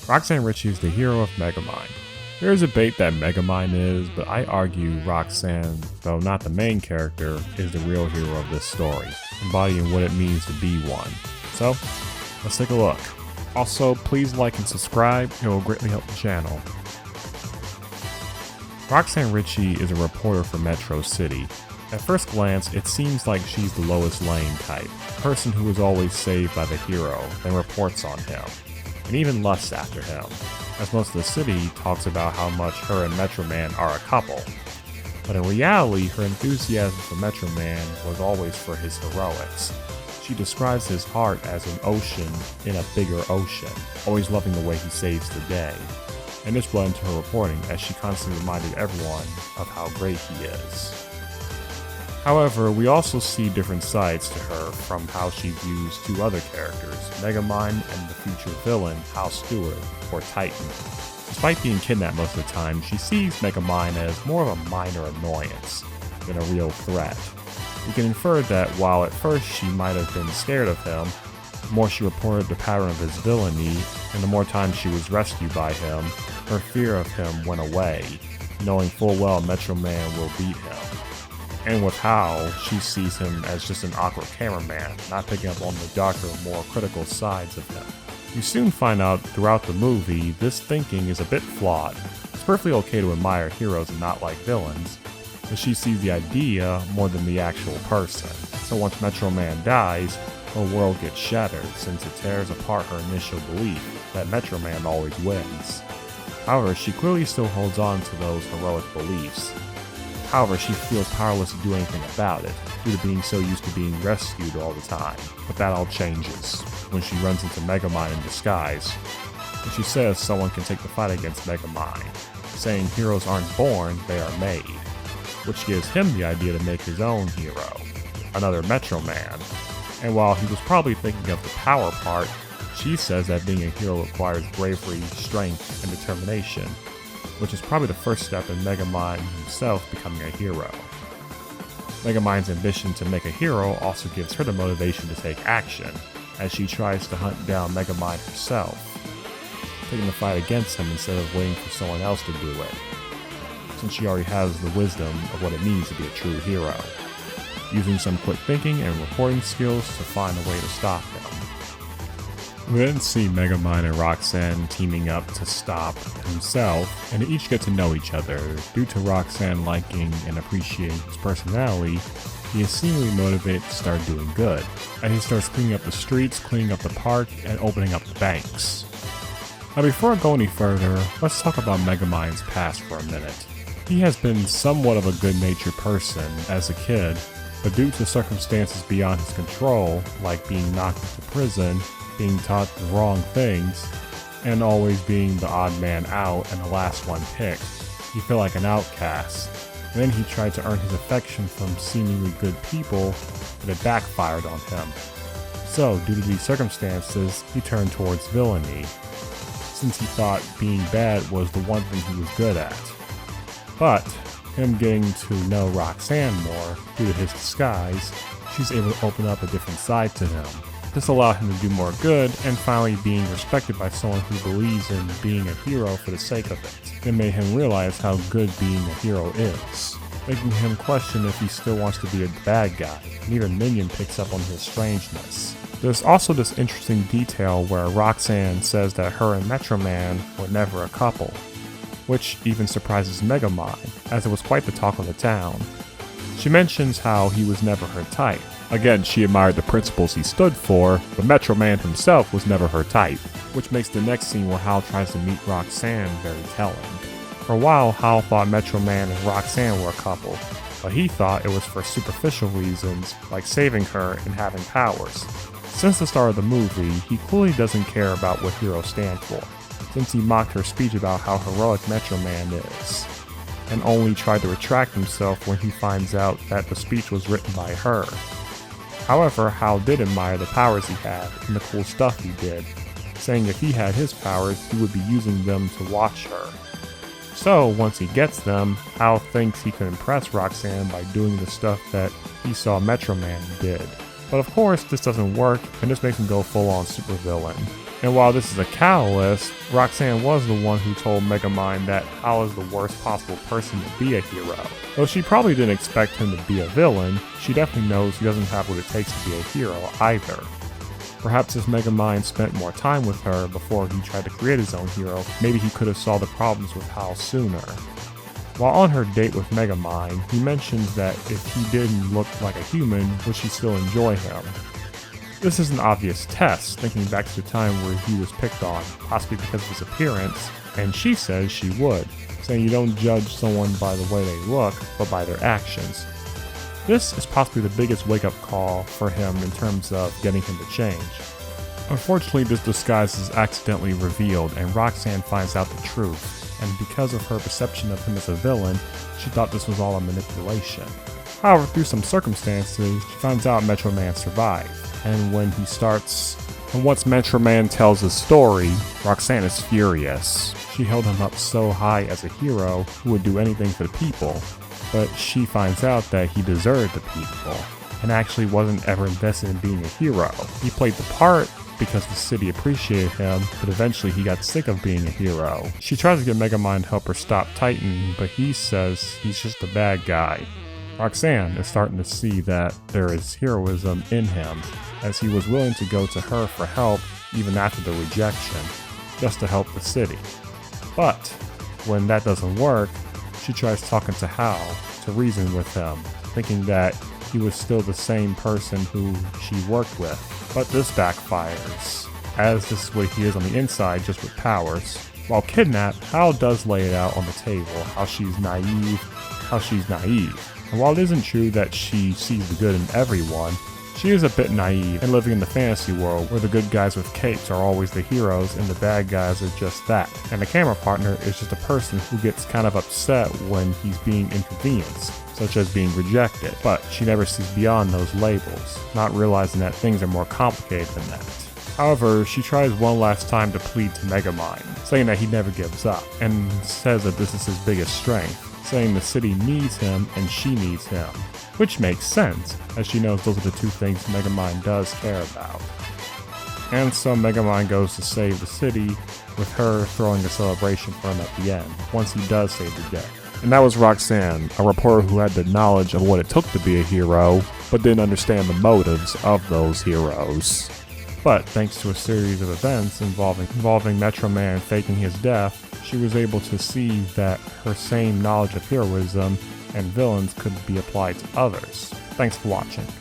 Roxanne Ritchie is the hero of Megamind. There is a debate that Megamind is, but I argue Roxanne, though not the main character, is the real hero of this story, embodying what it means to be one. So, let's take a look. Also, please like and subscribe, it will greatly help the channel. Roxanne Ritchie is a reporter for Metro City. At first glance, it seems like she's the Lois Lane type, a person who is always saved by the hero, then reports on him, and even lusts after him, as most of the city talks about how much her and Metro Man are a couple. But in reality, her enthusiasm for Metro Man was always for his heroics. She describes his heart as an ocean in a bigger ocean, always loving the way he saves the day. And this led into her reporting, as she constantly reminded everyone of how great he is. However, we also see different sides to her from how she views two other characters, Megamind and the future villain, House Steward, or Titan. Despite being kidnapped most of the time, she sees Megamind as more of a minor annoyance than a real threat. We can infer that while at first she might have been scared of him, the more she reported the pattern of his villainy, and the more times she was rescued by him, her fear of him went away, knowing full well Metro Man will beat him. And with how she sees him as just an awkward cameraman, not picking up on the darker, more critical sides of him. You soon find out throughout the movie this thinking is a bit flawed. It's perfectly okay to admire heroes and not like villains, but she sees the idea more than the actual person. So once Metro Man dies, her world gets shattered since it tears apart her initial belief that Metro Man always wins. However, she clearly still holds on to those heroic beliefs. However, she feels powerless to do anything about it, due to being so used to being rescued all the time. But that all changes when she runs into Megamind in disguise, and she says someone can take the fight against Megamind, saying heroes aren't born, they are made, which gives him the idea to make his own hero, another Metro Man. And while he was probably thinking of the power part, she says that being a hero requires bravery, strength, and determination, which is probably the first step in Megamind himself becoming a hero. Megamind's ambition to make a hero also gives her the motivation to take action, as she tries to hunt down Megamind herself, taking the fight against him instead of waiting for someone else to do it, since she already has the wisdom of what it means to be a true hero, using some quick thinking and reporting skills to find a way to stop him. We then see Megamind and Roxanne teaming up to stop himself, and they each get to know each other. Due to Roxanne liking and appreciating his personality, he is seemingly motivated to start doing good, and he starts cleaning up the streets, cleaning up the park, and opening up the banks. Now before I go any further, let's talk about Megamind's past for a minute. He has been somewhat of a good-natured person as a kid, but due to circumstances beyond his control, like being knocked into prison, being taught the wrong things, and always being the odd man out and the last one picked, he felt like an outcast. And then he tried to earn his affection from seemingly good people, but it backfired on him. So, due to these circumstances, he turned towards villainy, since he thought being bad was the one thing he was good at. But, him getting to know Roxanne more, due to his disguise, she's able to open up a different side to him. This allowed him to do more good, and finally being respected by someone who believes in being a hero for the sake of it. It made him realize how good being a hero is, making him question if he still wants to be a bad guy, and even Minion picks up on his strangeness. There's also this interesting detail where Roxanne says that her and Metro Man were never a couple, which even surprises Megamind, as it was quite the talk of the town. She mentions how he was never her type. Again, she admired the principles he stood for, but Metro Man himself was never her type, which makes the next scene where Hal tries to meet Roxanne very telling. For a while, Hal thought Metro Man and Roxanne were a couple, but he thought it was for superficial reasons, like saving her and having powers. Since the start of the movie, he clearly doesn't care about what heroes stand for, since he mocked her speech about how heroic Metro Man is, and only tried to retract himself when he finds out that the speech was written by her. However, Hal did admire the powers he had and the cool stuff he did, saying if he had his powers, he would be using them to watch her. So, once he gets them, Hal thinks he could impress Roxanne by doing the stuff that he saw Metro Man did. But of course, this doesn't work, and this makes him go full-on supervillain. And while this is a catalyst, Roxanne was the one who told Megamind that Hal is the worst possible person to be a hero. Though she probably didn't expect him to be a villain, she definitely knows he doesn't have what it takes to be a hero either. Perhaps if Megamind spent more time with her before he tried to create his own hero, maybe he could have solved the problems with Hal sooner. While on her date with Megamind, he mentions that if he didn't look like a human, would she still enjoy him? This is an obvious test, thinking back to the time where he was picked on, possibly because of his appearance, and she says she would, saying you don't judge someone by the way they look, but by their actions. This is possibly the biggest wake-up call for him in terms of getting him to change. Unfortunately, this disguise is accidentally revealed, and Roxanne finds out the truth, and because of her perception of him as a villain, she thought this was all a manipulation. However, through some circumstances, she finds out Metro Man survived. And once Metro Man tells his story, Roxanne is furious. She held him up so high as a hero who would do anything for the people, but she finds out that he deserted the people, and actually wasn't ever invested in being a hero. He played the part because the city appreciated him, but eventually he got sick of being a hero. She tries to get Megamind to help her stop Titan, but he says he's just a bad guy. Roxanne is starting to see that there is heroism in him, as he was willing to go to her for help even after the rejection, just to help the city. But when that doesn't work, she tries talking to Hal to reason with him, thinking that he was still the same person who she worked with. But this backfires, as this is what he is on the inside, just with powers. While kidnapped, Hal does lay it out on the table, how she's naive. And while it isn't true that she sees the good in everyone, she is a bit naive and living in the fantasy world where the good guys with capes are always the heroes and the bad guys are just that. And the camera partner is just a person who gets kind of upset when he's being inconvenienced, such as being rejected. But she never sees beyond those labels, not realizing that things are more complicated than that. However, she tries one last time to plead to Megamind, saying that he never gives up, and says that this is his biggest strength, saying the city needs him and she needs him. Which makes sense, as she knows those are the two things Megamind does care about. And so Megamind goes to save the city, with her throwing a celebration for him at the end, once he does save the day. And that was Roxanne, a reporter who had the knowledge of what it took to be a hero, but didn't understand the motives of those heroes. But thanks to a series of events involving Metro Man faking his death, she was able to see that her same knowledge of heroism and villains could be applied to others. Thanks for watching.